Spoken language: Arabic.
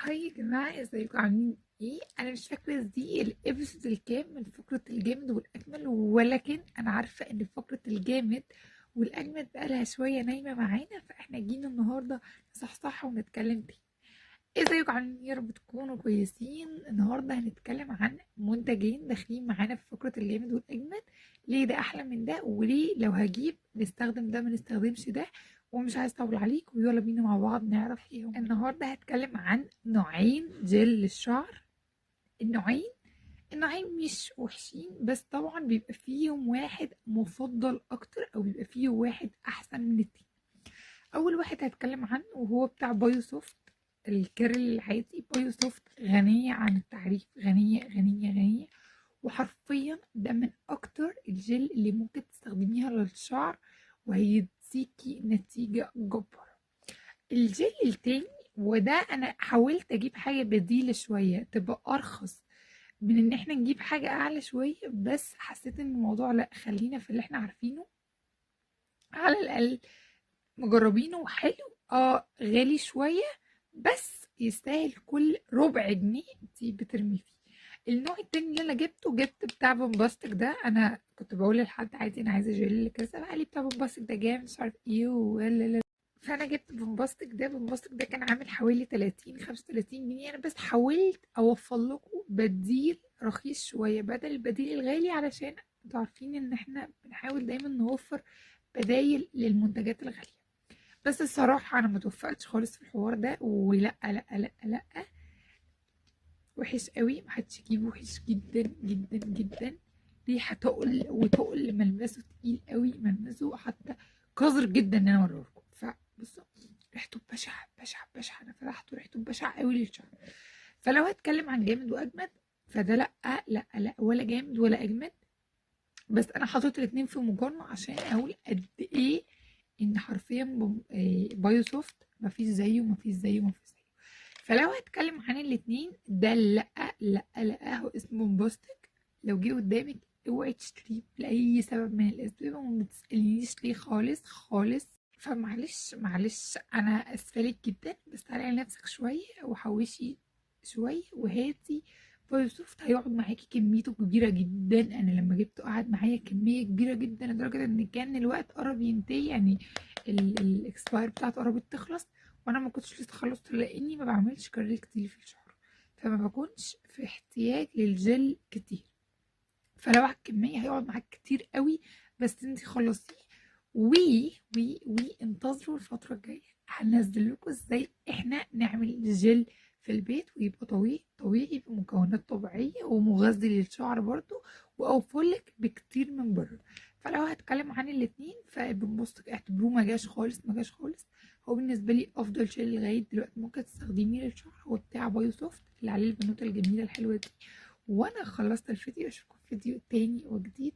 هاي يا جماعة، ازيكم عاملين ايه؟ انا مش فاكرة دي الابيسود الكام من فقرة الجامد والاجمل، ولكن انا عارفة ان فقرة الجامد والاجمد بقالها شوية نايمة معانا، فاحنا جينا النهاردة نصحصح ونتكلم تاني. ازيكم عاملين ايه؟ يا رب تكونوا كويسين. النهاردة هنتكلم عن منتجين داخلين معانا في فقرة الجامد والاجمد. ليه ده احلى من ده، وليه لو هجيب نستخدم ده ما نستخدمش ده. ومش عايز اطول عليك، ويلا بينا مع بعض نعرف ايه هم. النهارده هتكلم عن نوعين جل للشعر. النوعين النوعين مش وحشين، بس طبعا بيبقى فيهم واحد مفضل اكتر، او بيبقى فيه واحد احسن من التاني. اول واحد هتكلم عنه وهو بتاع بايو سوفت. الكيرل العادي بايو سوفت غنية عن التعريف، غنية غنية غنية. وحرفيا ده من اكتر الجل اللي ممكن تستخدميها للشعر، وهيديكي نتيجة جبارة. الجل التاني، وده انا حاولت اجيب حاجة بديلة شوية تبقى ارخص من ان احنا نجيب حاجة اعلى شوية، بس حسيت ان الموضوع لا، خلينا في اللي احنا عارفينه على الاقل. مجربينه وحلو، غالي شوية بس يستاهل كل ربع جنيه انتي بترمي فيه. النوع التاني اللي انا جبت بتاع بومباستيك ده. انا كنت بقول لحد عادي انا عايزه جل كذا، قال لي بتاع بومباستيك ده جامد مش عارف ايه فانا جبت بومباستيك ده كان عامل حوالي 30 35 جنيه. انا بس حاولت اوفر لكم بديل رخيص شويه بدل البديل الغالي، علشان انتوا عارفين ان احنا بنحاول دايما نوفر بدايل للمنتجات الغاليه. بس الصراحه انا متوفقتش خالص في الحوار ده، ولا لا لا لا، وحش قوي، محدش يجيبه، وحش جدا جدا جدا. ريحه تقل وتقل، ملمسه تقيل قوي، ملمسه حتى قذر جدا ان انا اوريهولكم. فبصوا، ريحته بشعه بشعه بشعه، انا فتحته ريحته بشعه قوي للشعر. فلو هتكلم عن جامد واجمد، فده لا لا لا، ولا جامد ولا اجمد. بس انا حاطط الاتنين في مقارنه عشان اقول قد ايه ان حرفيا بايو سوفت مفيش زيه مفيش زيه مفيش زيه. فلو هتكلم عن الاتنين، ده لا لا لا، هو اسمه بوستك. لو جه قدامك اوعي تشتريه لاي سبب من الاسباب، وما تسالنيش ليه خالص خالص. فمعلش معلش، انا اسفلك جدا، بس تعالي على نفسك شويه وحوشي شويه وهاتي. فيوسف هيقعد معاكي كميته كبيرة جدا. انا لما جبته قعد معايا كمية كبيرة جدا، لدرجة ان كان الوقت قرب ينتهي، يعني الاكسباير بتاعته قربت تخلص. وانا ما كنتش لسه خلصت، لاني ما بعملش كارلي كتير في الشهر، فما بكونش في احتياج للجل كتير. فلو على الكمية هيقعد معاك كتير قوي، بس انتي خلصيه. وي انتظروا الفترة الجاية، هنزل لكم ازاي احنا نعمل جل في البيت، ويبقى طبيعي بمكونات طبيعية ومغذي للشعر برضو، واوفرلك بكتير من بره. فلو هتكلم عن الاتنين، فبنبص اعتبروه مجاش خالص مجاش خالص. هو بالنسبة لي افضل جل لغاية دلوقتي ممكن تستخدميه للشعر، هو بتاع بايو سوفت اللي عليه البنوتة الجميلة الحلوة دي. وانا خلصت الفيديو، اشوفكم في فيديو تاني وجديد.